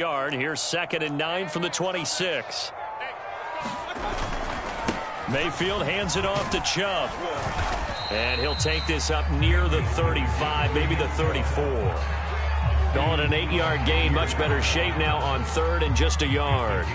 yard. Here's 2nd and 9 from the 26. Mayfield hands it off to Chubb. And he'll take this up near the 35, maybe the 34. Calling an 8-yard gain, much better shape now on 3rd and just a yard.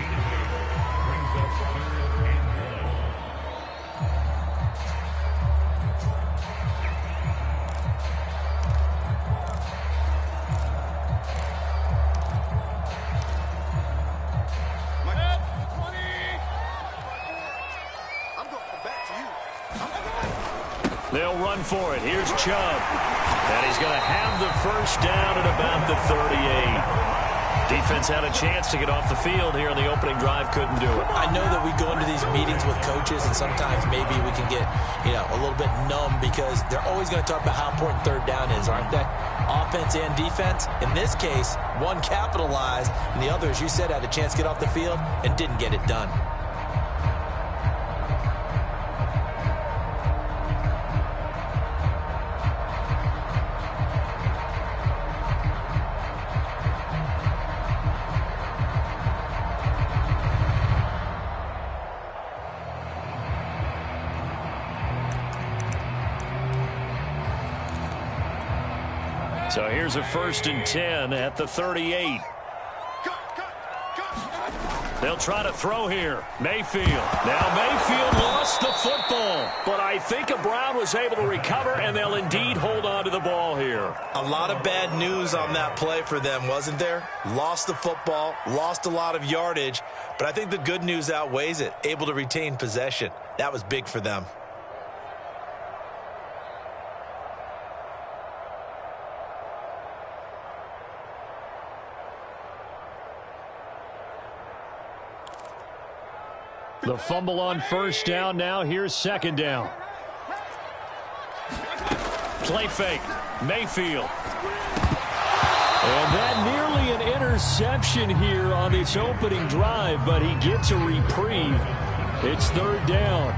They'll run for it. Here's Chubb. And he's going to have the first down at about the 38. Defense had a chance to get off the field here on the opening drive. Couldn't do it. I know that we go into these meetings with coaches, and sometimes maybe we can get, a little bit numb because they're always going to talk about how important 3rd down is, aren't they? Offense and defense. In this case, one capitalized, and the other, as you said, had a chance to get off the field and didn't get it done. So here's a 1st and 10 at the 38. They'll try to throw here. Mayfield. Now Mayfield lost the football, but I think Brown was able to recover, and they'll indeed hold on to the ball here. A lot of bad news on that play for them, wasn't there? Lost the football, lost a lot of yardage, but I think the good news outweighs it. Able to retain possession. That was big for them. The fumble on 1st down. Now here's 2nd down. Play fake. Mayfield. And that nearly an interception here on its opening drive, but he gets a reprieve. It's 3rd down.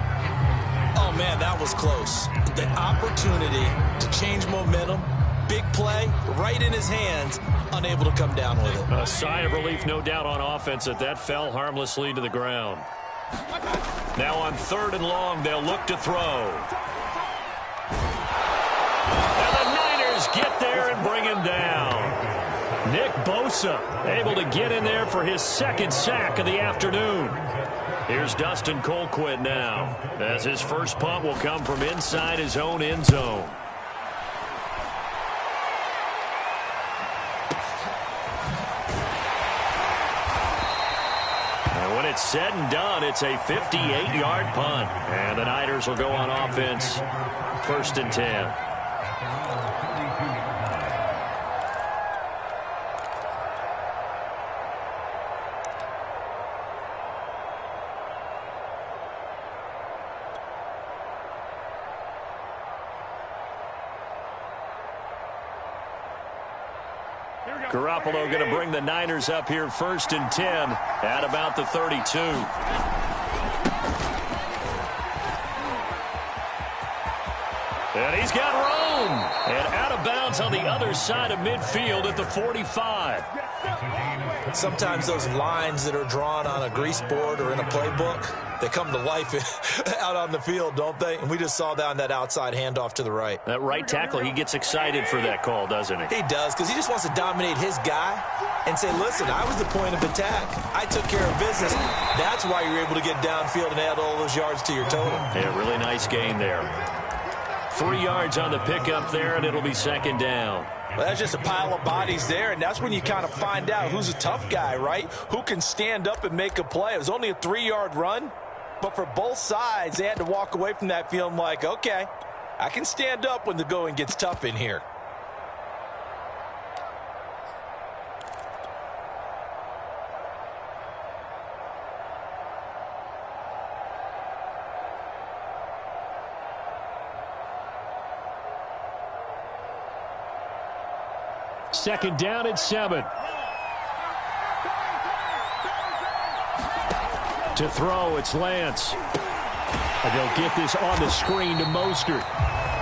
Oh, man, that was close. The opportunity to change momentum, big play, right in his hands, unable to come down with it. A sigh of relief, no doubt, on offense that fell harmlessly to the ground. Now on 3rd and long, they'll look to throw. And the Niners get there and bring him down. Nick Bosa able to get in there for his 2nd sack of the afternoon. Here's Dustin Colquitt now, as his first punt will come from inside his own end zone. When it's said and done, it's a 58-yard punt. And the Niners will go on offense, 1st and 10. Garoppolo going to bring the Niners up here 1st and 10 at about the 32. And he's got room. And out of bounds on the other side of midfield at the 45. Sometimes those lines that are drawn on a grease board or in a playbook, they come to life out on the field, don't they? And we just saw that on that outside handoff to the right. That right tackle, he gets excited for that call, doesn't he? He does, because he just wants to dominate his guy and say, listen, I was the point of attack. I took care of business. That's why you're able to get downfield and add all those yards to your total. Yeah, really nice gain there. 3 yards on the pickup there, and it'll be 2nd down. Well, that's just a pile of bodies there, and that's when you kind of find out who's a tough guy, right? Who can stand up and make a play. It was only a 3-yard run, but for both sides, they had to walk away from that feeling like, okay, I can stand up when the going gets tough in here. Second down at 7. To throw, it's Lance. And they'll get this on the screen to Mostert.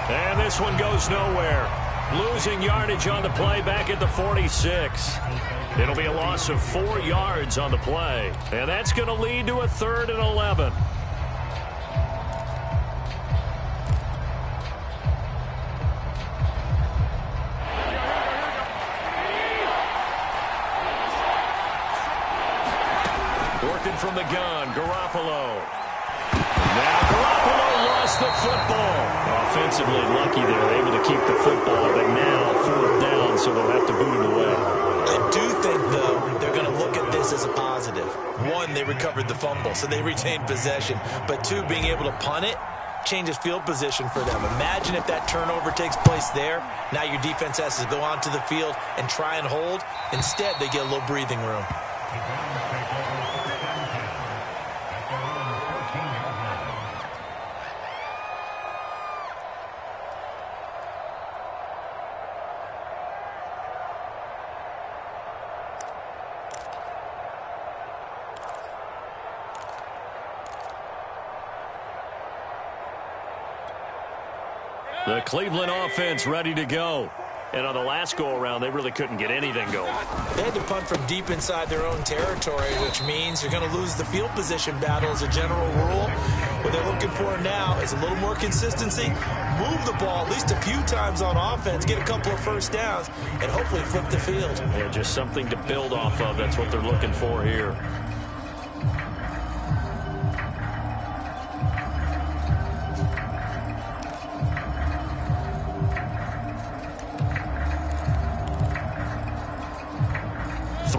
And this one goes nowhere. Losing yardage on the play back at the 46. It'll be a loss of 4 yards on the play. And that's going to lead to a 3rd and 11. Working from the gun, Garoppolo. Now Garoppolo lost the football. Offensively lucky they were able to keep the football, but now 4th down, so they'll have to boot it away. I do think, though, they're going to look at this as a positive. 1, they recovered the fumble, so they retained possession. But 2, being able to punt it changes field position for them. Imagine if that turnover takes place there. Now your defense has to go onto the field and try and hold. Instead, they get a little breathing room. The Cleveland offense ready to go. And on the last go-around, they really couldn't get anything going. They had to punt from deep inside their own territory, which means you're going to lose the field position battle as a general rule. What they're looking for now is a little more consistency, move the ball at least a few times on offense, get a couple of first downs, and hopefully flip the field. Yeah, just something to build off of. That's what they're looking for here.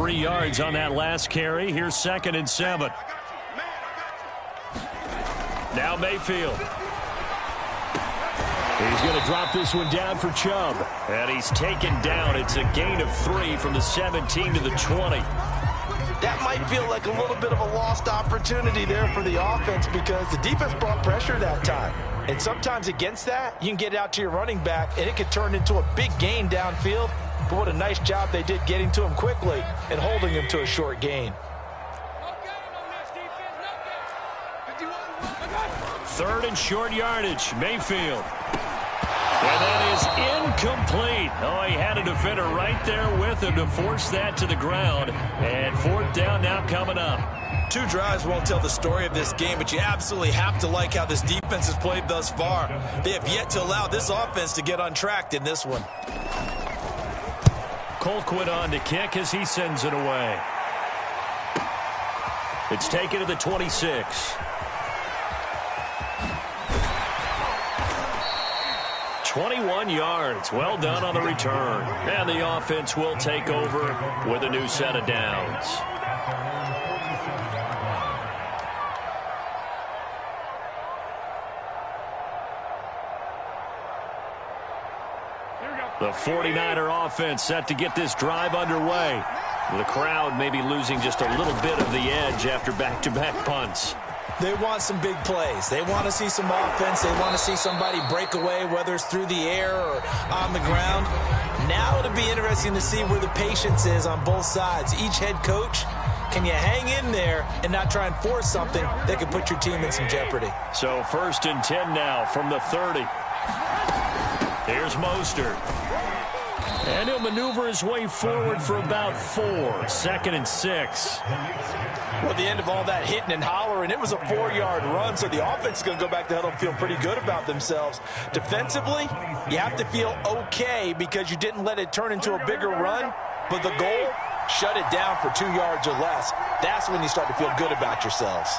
Yards on that last carry. Here's 2nd and 7. Now Mayfield. He's going to drop this one down for Chubb. And he's taken down. It's a gain of 3 from the 17 to the 20. That might feel like a little bit of a lost opportunity there for the offense because the defense brought pressure that time. And sometimes against that, you can get out to your running back, and it could turn into a big gain downfield. But what a nice job they did getting to him quickly and holding him to a short gain. 3rd and short yardage. Mayfield. And that is incomplete. Oh, he had a defender right there with him to force that to the ground. And 4th down now coming up. 2 drives won't tell the story of this game, but you absolutely have to like how this defense has played thus far. They have yet to allow this offense to get untracked in this one. Colquitt on to kick as he sends it away. It's taken to the 26. 21 yards. Well done on the return. And the offense will take over with a new set of downs. The 49er offense set to get this drive underway. The crowd may be losing just a little bit of the edge after back-to-back punts. They want some big plays. They want to see some offense. They want to see somebody break away, whether it's through the air or on the ground. Now it'll be interesting to see where the patience is on both sides. Each head coach, can you hang in there and not try and force something that could put your team in some jeopardy? So 1st and 10 now from the 30. Here's Mostert. And he'll maneuver his way forward for about 4. 2nd and 6. Well, the end of all that hitting and hollering, it was a 4-yard run, so the offense is going to go back to huddle and feel pretty good about themselves. Defensively, you have to feel okay because you didn't let it turn into a bigger run, but the goal, shut it down for 2 yards or less. That's when you start to feel good about yourselves.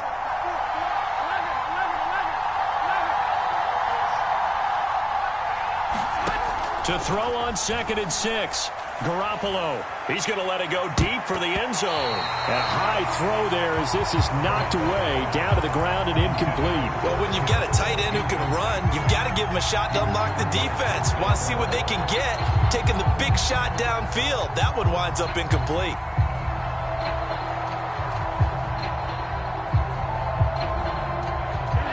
To throw on 2nd and 6. Garoppolo. He's going to let it go deep for the end zone. A high throw there as this is knocked away down to the ground and incomplete. Well, when you've got a tight end who can run, you've got to give him a shot to unlock the defense. Want to see what they can get, taking the big shot downfield. That one winds up incomplete.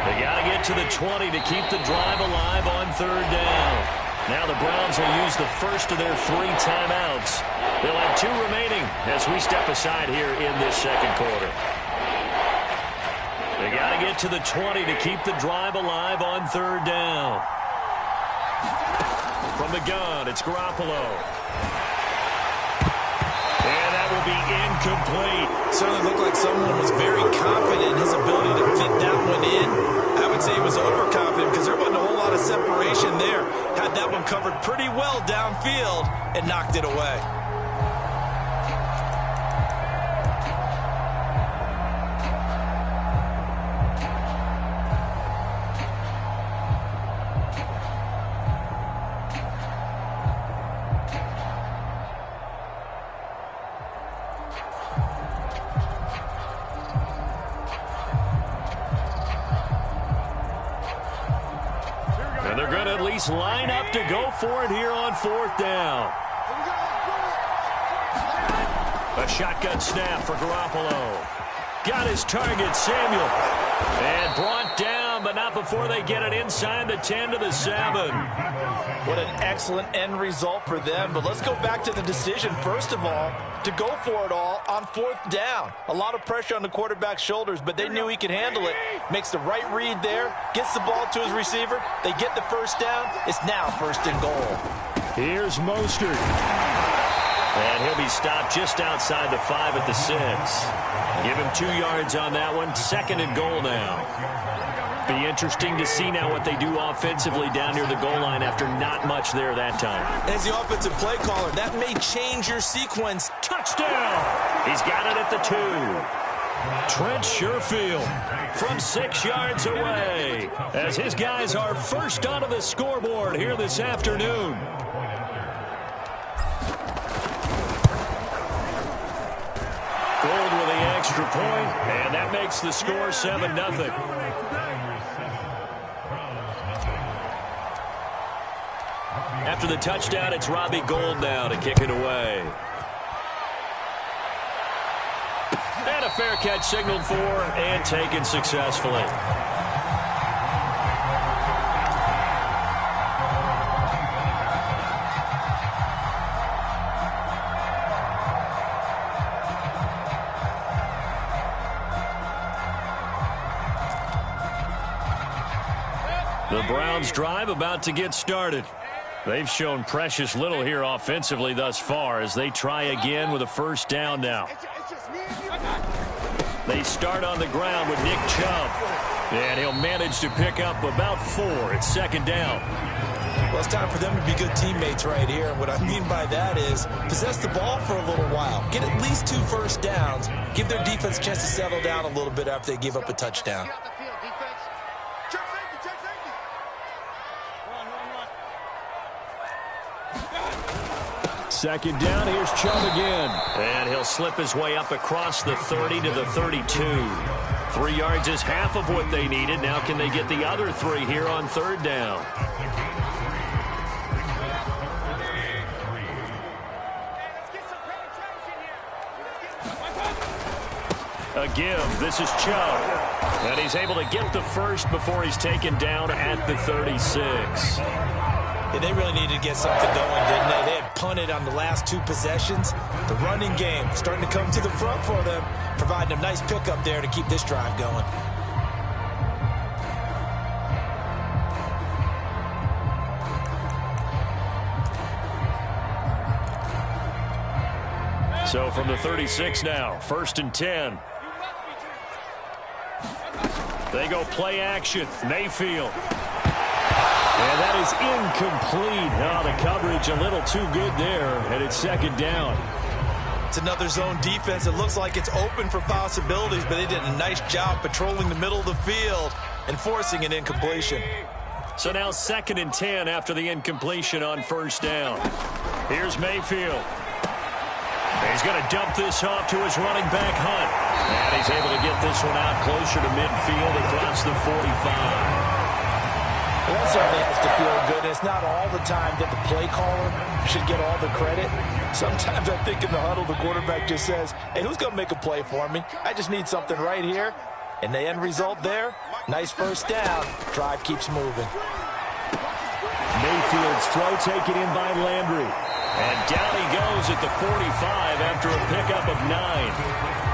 They got to get to the 20 to keep the drive alive on 3rd down. Now the Browns will use the first of their 3 timeouts. They'll have 2 remaining as we step aside here in this 2nd quarter. They got to get to the 20 to keep the drive alive on 3rd down. From the gun, it's Garoppolo. And that will be incomplete. Certainly looked like someone was very confident in his ability to fit that one in. I would say he was overconfident because there wasn't a whole lot of separation there. Had that one covered pretty well downfield and knocked it away. And they're going to at least line up to go for it here on 4th down. A shotgun snap for Garoppolo. Got his target, Samuel. And brought down, but not before they get it inside the 10 to the 7. What an excellent end result for them. But let's go back to the decision, first of all, to go for it all on 4th down. A lot of pressure on the quarterback's shoulders, but they knew he could handle it. Makes the right read there, gets the ball to his receiver. They get the first down. It's now 1st and goal. Here's Mostert. And he'll be stopped just outside the 5 at the 6. Give him 2 yards on that one. 2nd and goal now. Be interesting to see now what they do offensively down near the goal line after not much there that time. As the offensive play caller, that may change your sequence. Touchdown! He's got it at the 2. Trent Sherfield from 6 yards away as his guys are first onto the scoreboard here this afternoon. Gold with the extra point, and that makes the score 7-0. After the touchdown, it's Robbie Gould now to kick it away. And a fair catch signaled for and taken successfully. The Browns' drive about to get started. They've shown precious little here offensively thus far as they try again with a first down now. They start on the ground with Nick Chubb. And he'll manage to pick up about 4 at 2nd down. Well, it's time for them to be good teammates right here. And what I mean by that is possess the ball for a little while. Get at least 2 first downs. Give their defense a chance to settle down a little bit after they give up a touchdown. 2nd down, here's Chubb again. And he'll slip his way up across the 30 to the 32. 3 yards is half of what they needed. Now can they get the other 3 here on 3rd down? A give. This is Chubb. And he's able to get the first before he's taken down at the 36. Yeah, they really needed to get something going, didn't they? They had punted on the last 2 possessions. The running game starting to come to the front for them, providing a nice pickup there to keep this drive going. So from the 36 now, 1st and 10. They go play action. Mayfield. And that is incomplete. Oh, the coverage a little too good there, and it's 2nd down. It's another zone defense. It looks like it's open for possibilities, but they did a nice job patrolling the middle of the field and forcing an incompletion. So now 2nd and 10 after the incompletion on 1st down. Here's Mayfield. He's going to dump this off to his running back, Hunt. And he's able to get this one out closer to midfield across the 45. Well, that certainly has to feel good. It's not all the time that the play caller should get all the credit. Sometimes I think in the huddle, the quarterback just says, hey, who's going to make a play for me? I just need something right here. And the end result there, nice first down. Drive keeps moving. Mayfield's throw taken in by Landry. And down he goes at the 45 after a pickup of 9.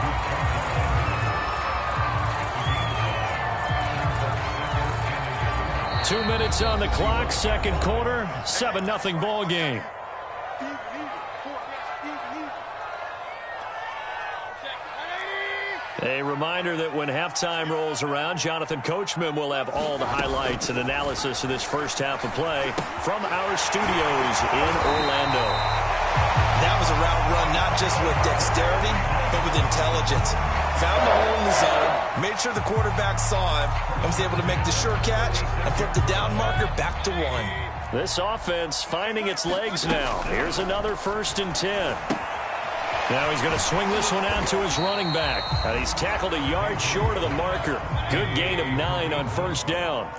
2 minutes on the clock, second quarter, 7-0 ball game. A reminder that when halftime rolls around, Jonathan Coachman will have all the highlights and analysis of this first half of play from our studios in Orlando. That was a route run not just with dexterity, but with intelligence. Found the hole in the zone, made sure the quarterback saw him, and was able to make the sure catch and put the down marker back to 1. This offense finding its legs now. Here's another 1st and 10. Now he's going to swing this one out to his running back. And he's tackled a yard short of the marker. Good gain of 9 on 1st down.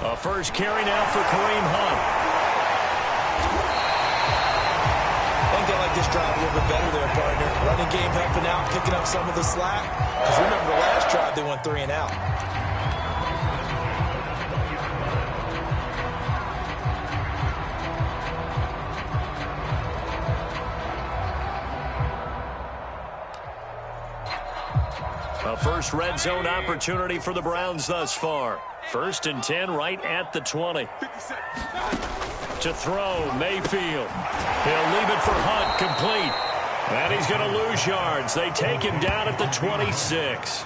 A first carry now for Kareem Hunt. I think they like this drive a little bit better there, partner. Running game helping out, picking up some of the slack. Because remember the last drive, they went 3 and out. A first red zone opportunity for the Browns thus far. 1st and 10 right at the 20. To throw, Mayfield. He'll leave it for Hunt, complete. And he's going to lose yards. They take him down at the 26.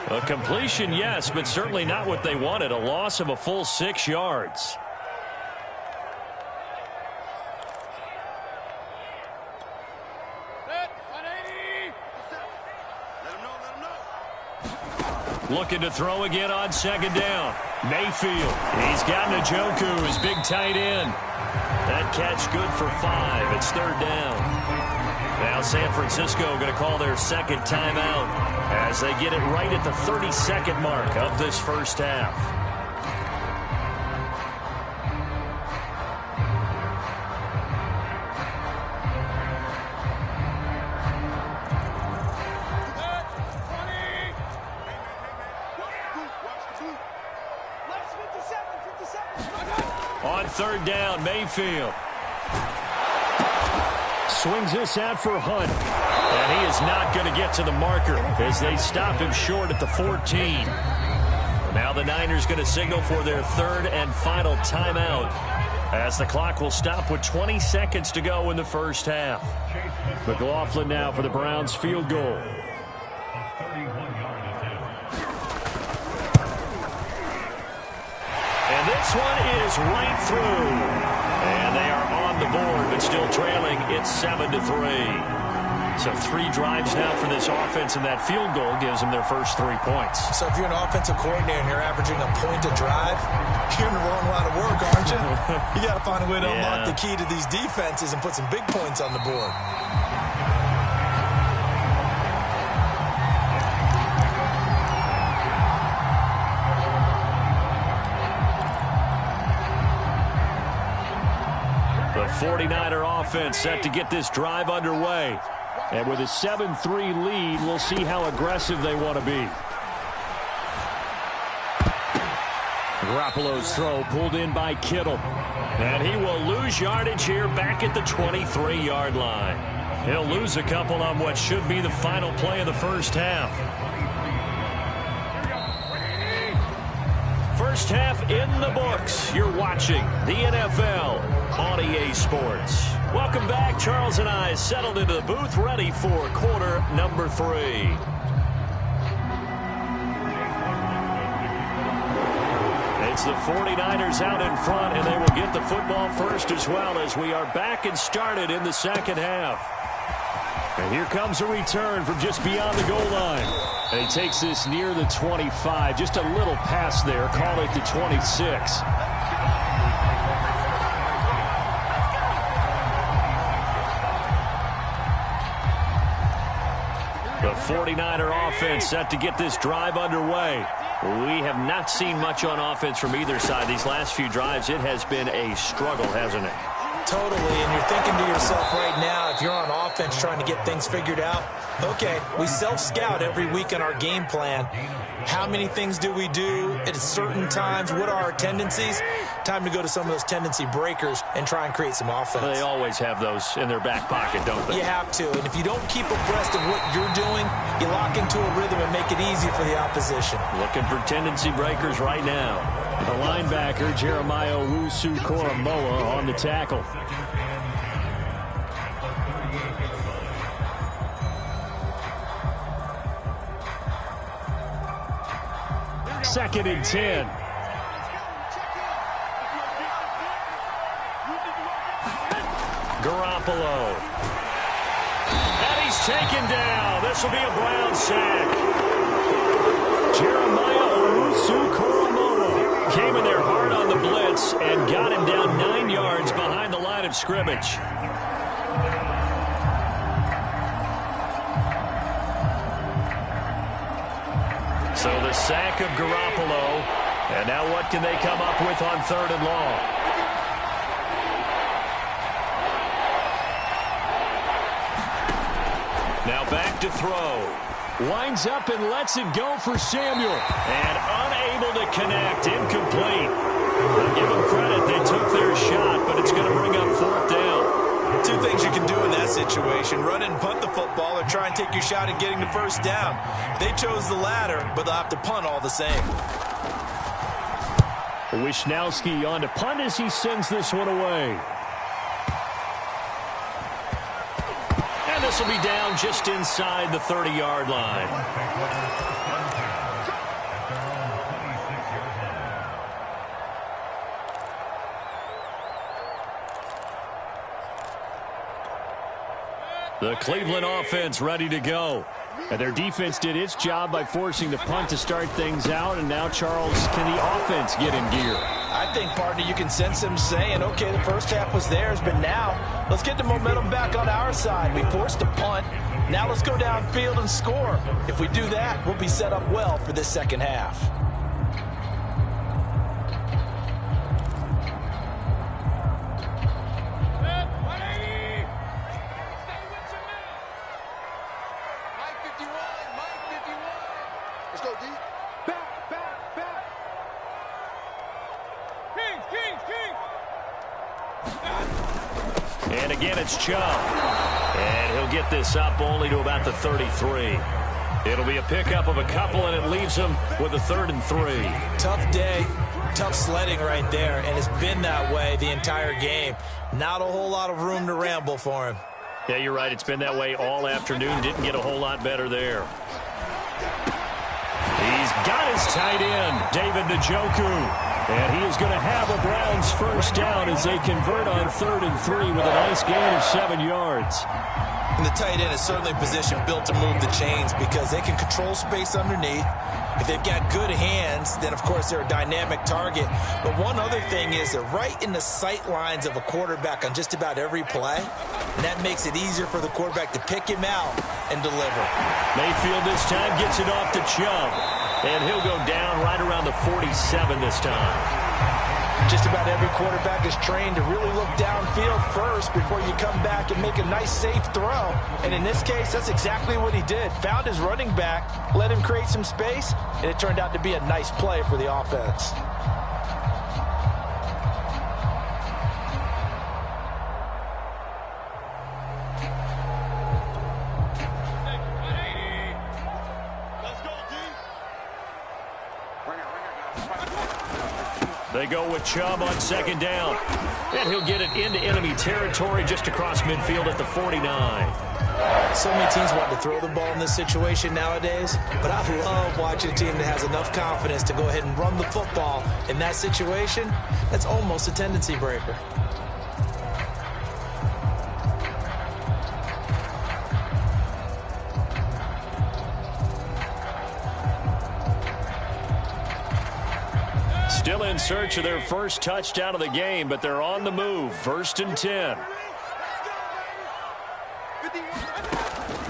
A completion, yes, but certainly not what they wanted. A loss of a full 6 yards. Looking to throw again on 2nd down. Mayfield. He's got Njoku, his big tight end. That catch good for 5. It's 3rd down. Now San Francisco going to call their 2nd timeout as they get it right at the 32nd mark of this first half. On 3rd down, Mayfield. Swings this out for Hunt. And he is not going to get to the marker as they stop him short at the 14. Now the Niners going to signal for their 3rd and final timeout as the clock will stop with 20 seconds to go in the first half. McLaughlin now for the Browns field goal. And this one is right through. And they are on the board, but still trailing. It's 7-3. So 3 drives now for this offense, and that field goal gives them their first 3 points. So if you're an offensive coordinator and you're averaging a point a drive, you're in the wrong line of work, aren't you? You got to find a way to unlock the key to these defenses and put some big points on the board. The 49er offense set to get this drive underway. And with a 7-3 lead, we'll see how aggressive they want to be. Garoppolo's throw pulled in by Kittle. And he will lose yardage here back at the 23-yard line. He'll lose a couple on what should be the final play of the first half. First half in the books. You're watching the NFL on EA Sports. Welcome back. Charles and I settled into the booth, ready for quarter number 3. It's the 49ers out in front, and they will get the football first as well as we are back and started in the second half. And here comes a return from just beyond the goal line. And he takes this near the 25. Just a little pass there. Call it the 26. The 49er offense set to get this drive underway. We have not seen much on offense from either side. These last few drives, it has been a struggle, hasn't it? Totally, and you're thinking to yourself right now, if if you're on offense trying to get things figured out, okay, we self-scout every week on our game plan. How many things do we do at certain times? What are our tendencies? Time to go to some of those tendency breakers and try and create some offense. They always have those in their back pocket, don't they? You have to. And if you don't keep abreast of what you're doing, you lock into a rhythm and make it easy for the opposition. Looking for tendency breakers right now. The linebacker, Jeremiah Owusu-Koramoah, on the tackle. Second and 10. Garoppolo. And he's taken down. This will be a Brown sack. Jeremiah Owusu-Koramoah came in there hard on the blitz and got him down 9 yards behind the line of scrimmage. So the sack of Garoppolo. And now what can they come up with on 3rd and long? Now back to throw. Winds up and lets it go for Samuel. And unable to connect. Incomplete. I'll give them credit. They took their shot, but it's going to bring up 4th down. Two things you can do in that situation. Run and punt the football or try and take your shot at getting the 1st down. They chose the latter, but they'll have to punt all the same. Wishnowski on to punt as he sends this one away. And this will be down just inside the 30-yard line. The Cleveland offense ready to go. And their defense did its job by forcing the punt to start things out. And now, Charles, can the offense get in gear? I think, partner, you can sense them saying, okay, the first half was theirs, but now let's get the momentum back on our side. We forced a punt. Now let's go downfield and score. If we do that, we'll be set up well for this second half. And again, it's Chubb. And he'll get this up only to about the 33. It'll be a pickup of a couple, and it leaves him with a 3rd and 3. Tough day, tough sledding right there, and it's been that way the entire game. Not a whole lot of room to ramble for him. Yeah, you're right. It's been that way all afternoon. Didn't get a whole lot better there. He's got his tight end, David Njoku. And he is going to have a Browns 1st down as they convert on 3rd and 3 with a nice gain of 7 yards. And the tight end is certainly a position built to move the chains because they can control space underneath. If they've got good hands, then, of course, they're a dynamic target. But one other thing is they're right in the sight lines of a quarterback on just about every play. And that makes it easier for the quarterback to pick him out and deliver. Mayfield this time gets it off to Chubb. And he'll go down right around the 47 this time. Just about every quarterback is trained to really look downfield first before you come back and make a nice, safe throw. And in this case, that's exactly what he did. Found his running back, let him create some space, and it turned out to be a nice play for the offense. They go with Chubb on 2nd down. And he'll get it into enemy territory just across midfield at the 49. So many teams want to throw the ball in this situation nowadays, but I love watching a team that has enough confidence to go ahead and run the football in that situation. That's almost a tendency breaker. Still in search of their first touchdown of the game, but they're on the move. 1st and 10.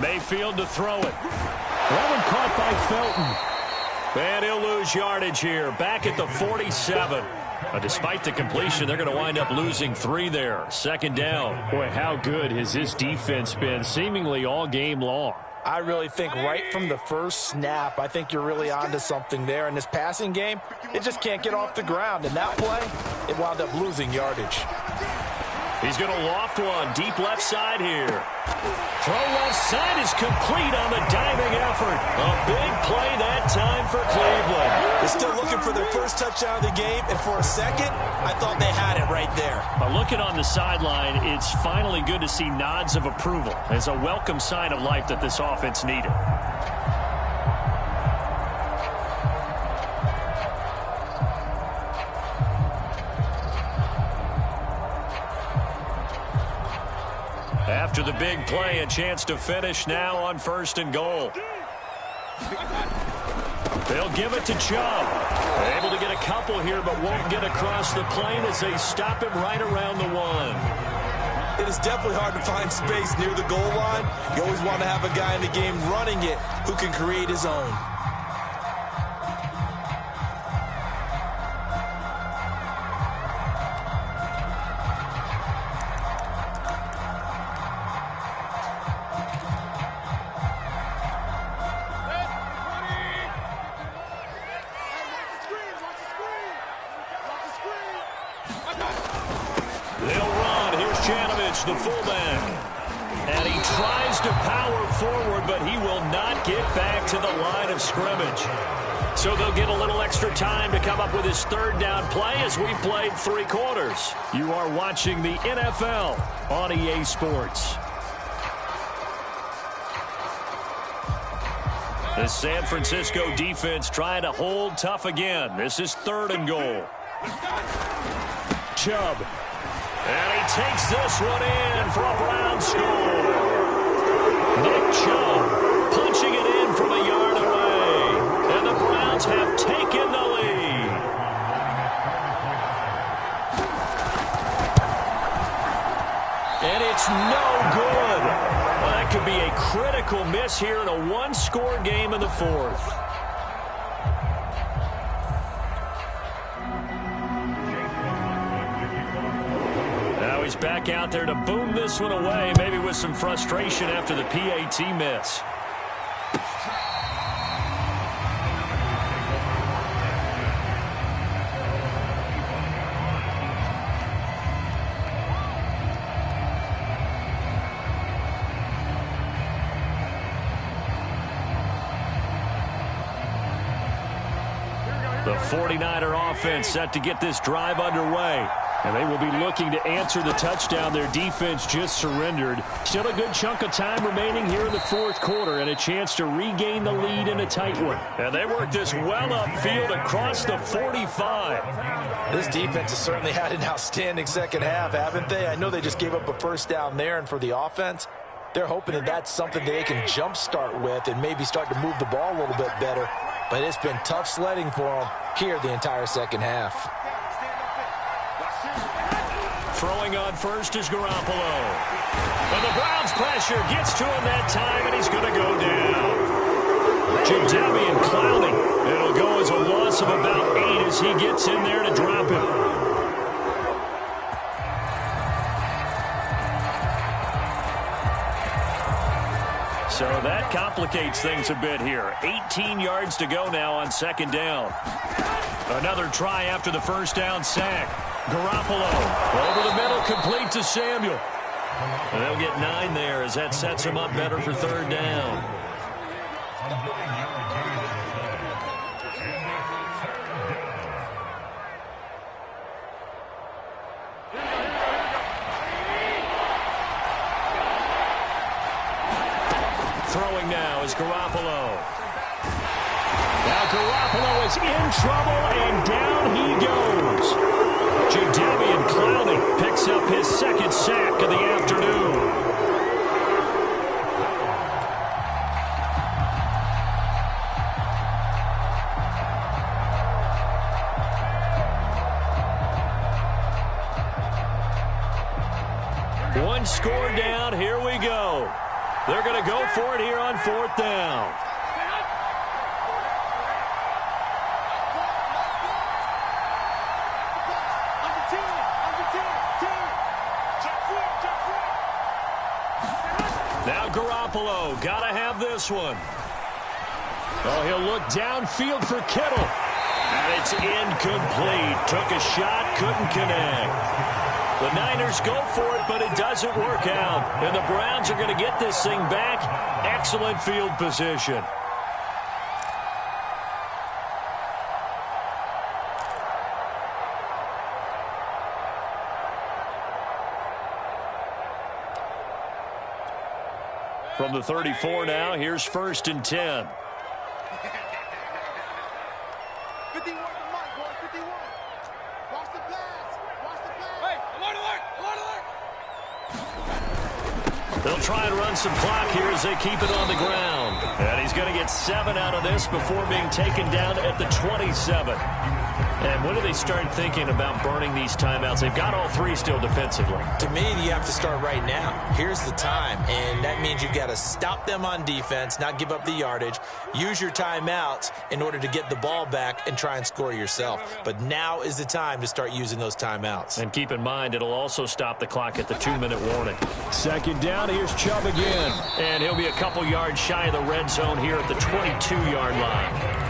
Mayfield to throw it. That one caught by Felton. And he'll lose yardage here. Back at the 47. Despite the completion, they're going to wind up losing 3 there. Second down. Boy, how good has this defense been seemingly all game long? I really think right from the first snap, I think you're really onto something there. In this passing game, it just can't get off the ground. And that play, it wound up losing yardage. He's going to loft one deep left side here. Throw left side is complete on the diving effort. A big play that time for Cleveland. They're still looking for their first touchdown of the game, and for a second, I thought they had it right there. Looking on the sideline, it's finally good to see nods of approval. It's a welcome sign of life that this offense needed. After the big play, a chance to finish now on 1st and goal. They'll give it to Chubb. Able to get a couple here, but won't get across the plane as they stop him right around the 1. It is definitely hard to find space near the goal line. You always want to have a guy in the game running it who can create his own. The fullback. And he tries to power forward, but he will not get back to the line of scrimmage. So they'll get a little extra time to come up with his 3rd down play as we've played 3 quarters. You are watching the NFL on EA Sports. The San Francisco defense trying to hold tough again. This is 3rd and goal. Chubb. And he takes this one in for a Brown score. Nick Chubb punching it in from a yard away. And the Browns have taken the lead. And it's no good. Well, that could be a critical miss here in a 1-score game in the 4th. He's back out there to boom this one away, maybe with some frustration after the PAT miss. The 49er offense set to get this drive underway. And they will be looking to answer the touchdown their defense just surrendered. Still a good chunk of time remaining here in the 4th quarter and a chance to regain the lead in a tight one. And they work this well upfield across the 45. This defense has certainly had an outstanding second half, haven't they? I know they just gave up a 1st down there, and for the offense, they're hoping that that's something they can jumpstart with and maybe start to move the ball a little bit better. But it's been tough sledding for them here the entire second half. Throwing on first is Garoppolo. And the Browns pressure gets to him that time, and he's going to go down. Jadeveon Clowney. It'll go as a loss of about 8 as he gets in there to drop him. So that complicates things a bit here. 18 yards to go now on 2nd down. Another try after the 1st down sack. Garoppolo over the middle, complete to Samuel. And they'll get 9 there as that sets him up better for 3rd down. Throwing now is Garoppolo. Now Garoppolo is in trouble, and down he goes. Jadeveon Clowney picks up his 2nd sack of the afternoon. One score down, here we go. They're going to go for it here on 4th down. Now Garoppolo, gotta have this one. Oh, he'll look downfield for Kittle. And it's incomplete. Took a shot, couldn't connect. The Niners go for it, but it doesn't work out. And the Browns are going to get this thing back. Excellent field position. From the 34 now, here's 1st and 10. 51 to Mike, boy, 51. Watch the pass. Watch the pass. Hey, alert, alert, alert, alert. They'll try and run some clock here as they keep it on the ground. And he's going to get 7 out of this before being taken down at the 27. And when do they start thinking about burning these timeouts? They've got all 3 still defensively. To me, you have to start right now. Here's the time, and that means you've got to stop them on defense, not give up the yardage, use your timeouts in order to get the ball back and try and score yourself. But now is the time to start using those timeouts. And keep in mind, it'll also stop the clock at the 2-minute warning. 2nd down, here's Chubb again. And he'll be a couple yards shy of the red zone here at the 22-yard line.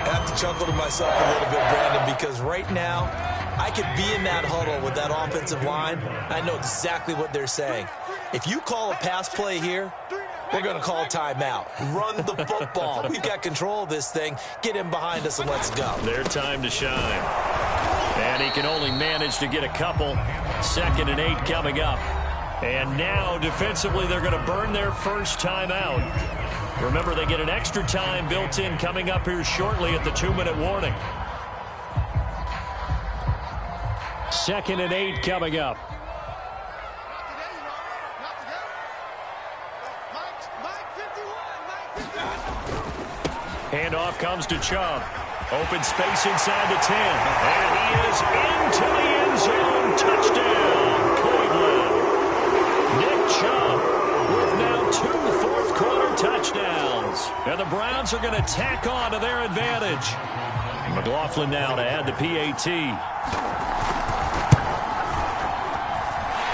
I have to chuckle to myself a little bit, Brandon, because right now I could be in that huddle with that offensive line. I know exactly what they're saying. If you call a pass play here, we're going to call a timeout. Run the football. We've got control of this thing. Get him behind us and let's go. Their time to shine. And he can only manage to get a couple. 2nd and 8 coming up. And now defensively they're going to burn their first timeout. Remember, they get an extra time built in coming up here shortly at the 2-minute warning. 2nd and 8 coming up. Handoff comes to Chubb. Open space inside the 10. And he is into the end zone. Touchdown, Cleveland. Nick Chubb with now 2 fourth-quarter touchdowns. And the Browns are going to tack on to their advantage. McLaughlin now to add the PAT.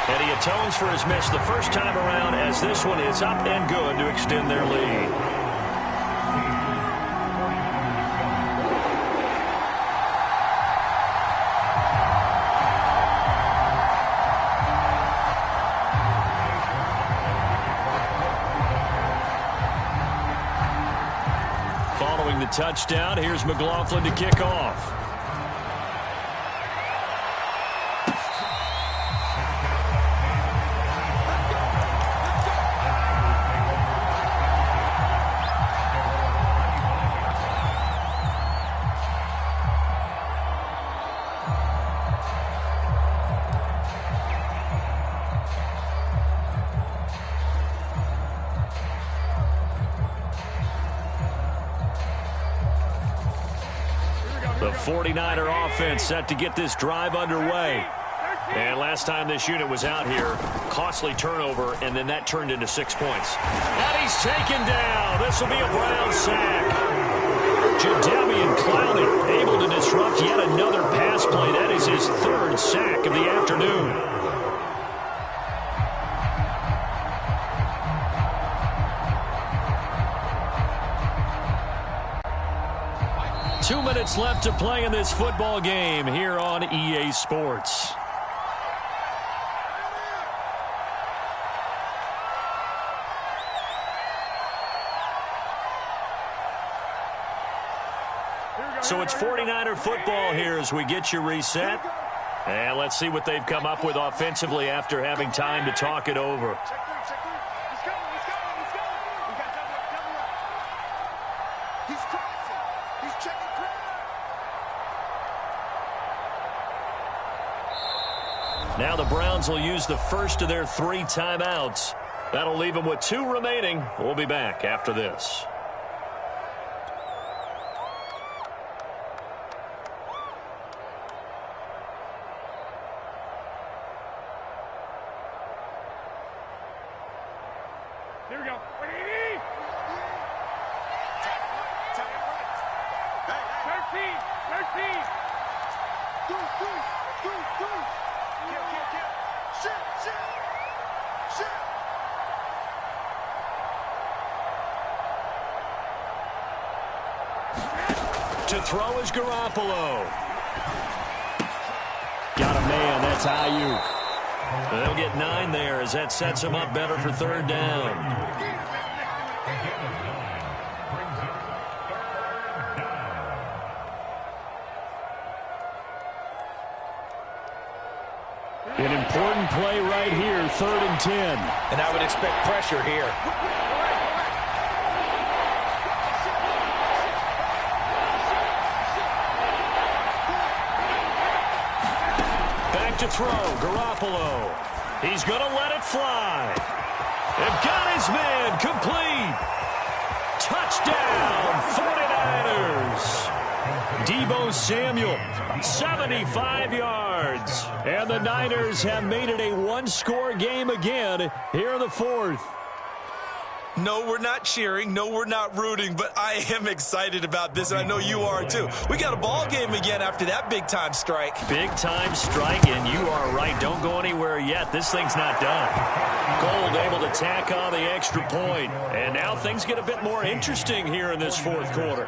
And he atones for his miss the first time around as this one is up and good to extend their lead. Following the touchdown, here's McLaughlin to kick off. The 49er offense set to get this drive underway. And last time this unit was out here, costly turnover, and then that turned into 6 points. And he's taken down. This will be a Brown sack. Jadeveon Clowney able to disrupt yet another pass play. That is his 3rd sack of the afternoon. Two minutes left to play in this football game here on EA Sports. So it's 49er football here as we get you reset. And let's see what they've come up with offensively after having time to talk it over. Now the Browns will use the first of their 3 timeouts. That'll leave them with 2 remaining. We'll be back after this. Here we go. 13. Shit. To throw is Garoppolo. Got a man. That's Ayuk. They'll get 9 there as that sets them up better for third down. An important play right here, 3rd and 10. And I would expect pressure here. Back to throw, Garoppolo. He's going to let it fly. They've got his man complete. Touchdown, 49ers. Deebo Samuel, 75 yards. And the Niners have made it a one-score game again here in the 4th. No, we're not cheering. No, we're not rooting. But I am excited about this, and I know you are too. We got a ball game again after that big-time strike. Big-time strike, and you are right. Don't go anywhere yet. This thing's not done. Gold able to tack on the extra point. And now things get a bit more interesting here in this 4th quarter.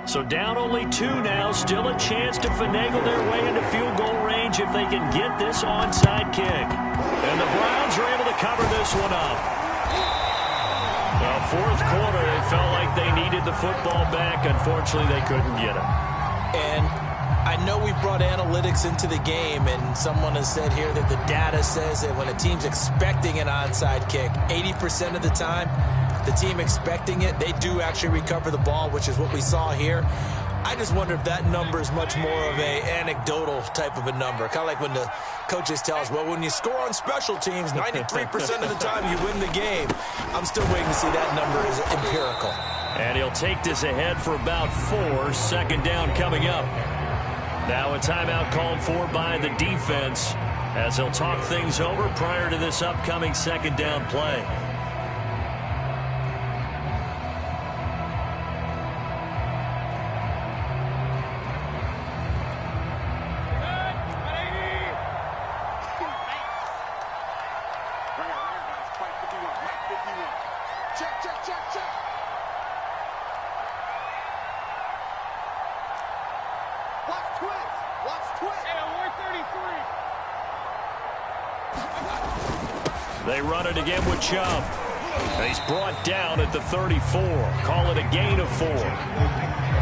So down only 2 now. Still a chance to finagle their way into field goal range if they can get this onside kick. And the Browns are able to cover this one up. The 4th quarter, they felt like they needed the football back. Unfortunately, they couldn't get it. And I know we brought analytics into the game, and someone has said here that the data says that when a team's expecting an onside kick, 80% of the time, the team expecting it, they do actually recover the ball, which is what we saw here. I just wonder if that number is much more of a anecdotal type of a number. Kind of like when the coaches tell us, well, when you score on special teams, 93% of the time you win the game. I'm still waiting to see that number is empirical. And he'll take this ahead for about 4. 2nd down coming up. Now a timeout called for by the defense as they'll talk things over prior to this upcoming 2nd down play. They run it again with Chubb. And he's brought down at the 34. Call it a gain of 4.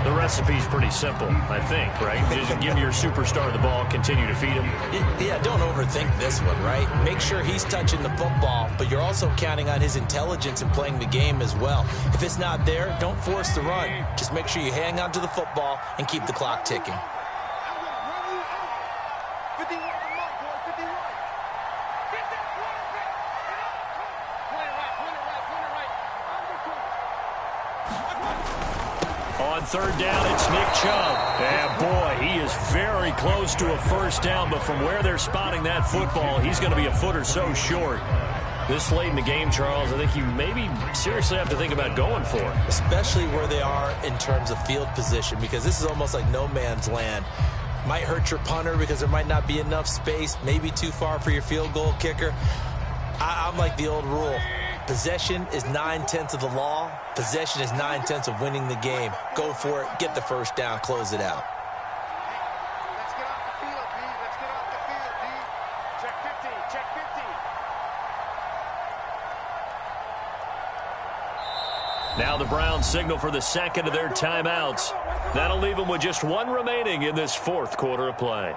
The recipe's pretty simple, I think, right? Just give your superstar the ball, continue to feed him. Yeah, don't overthink this one, right? Make sure he's touching the football, but you're also counting on his intelligence in playing the game as well. If it's not there, don't force the run. Just make sure you hang on to the football and keep the clock ticking. On 3rd down, it's Nick Chubb. And boy, he is very close to a 1st down, but from where they're spotting that football, he's going to be a foot or so short. This late in the game, Charles, I think you maybe seriously have to think about going for it. Especially where they are in terms of field position, because this is almost like no man's land. Might hurt your punter because there might not be enough space, maybe too far for your field goal kicker. I'm like the old rule. Possession is 9/10 of the law. Possession is 9/10 of winning the game. Go for it. Get the 1st down. Close it out. Let's get off the field, D. Let's get off the field, D. Check 50. Check 50. Now the Browns signal for the 2nd of their timeouts. That'll leave them with just 1 remaining in this 4th quarter of play.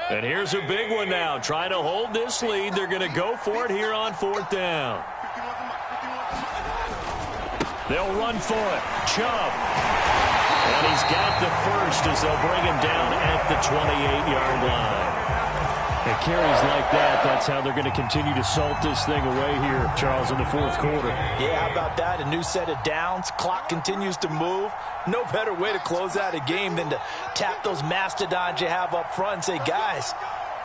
And here's a big one now. Trying to hold this lead. They're going to go for it here on 4th down. They'll run for it. Chubb. And he's got the 1st as they'll bring him down at the 28-yard line. And carries like that, that's how they're going to continue to salt this thing away here, Charles, in the fourth quarter. Yeah, how about that? A new set of downs. Clock continues to move. No better way to close out a game than to tap those mastodons you have up front and say, guys,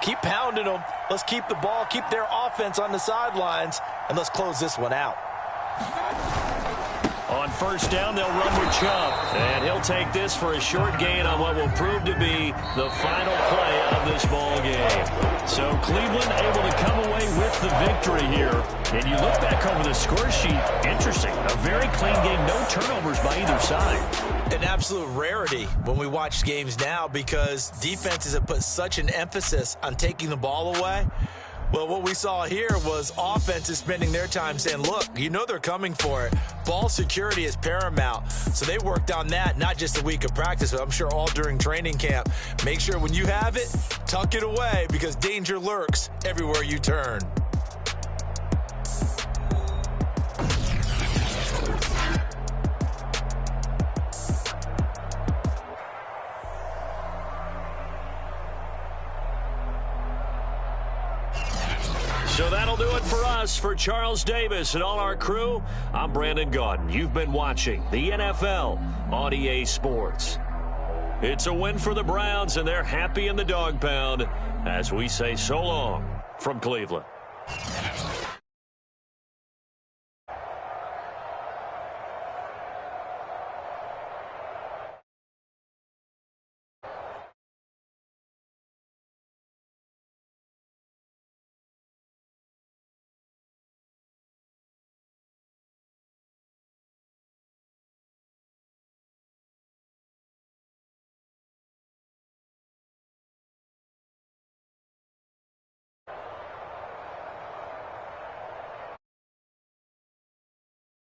keep pounding them. Let's keep the ball, keep their offense on the sidelines, and let's close this one out. On first down, they'll run with Chubb. And he'll take this for a short gain on what will prove to be the final play of this ball game. So Cleveland able to come away with the victory here. And you look back over the score sheet, interesting. A very clean game, no turnovers by either side. An absolute rarity when we watch games now because defenses have put such an emphasis on taking the ball away. Well, what we saw here was offenses spending their time saying, look, you know they're coming for it. Ball security is paramount. So they worked on that, not just a week of practice, but I'm sure all during training camp. Make sure when you have it, tuck it away because danger lurks everywhere you turn. So that'll do it for us. For Charles Davis and all our crew, I'm Brandon Gaudin. You've been watching the NFL on EA Sports. It's a win for the Browns, and they're happy in the dog pound as we say so long from Cleveland.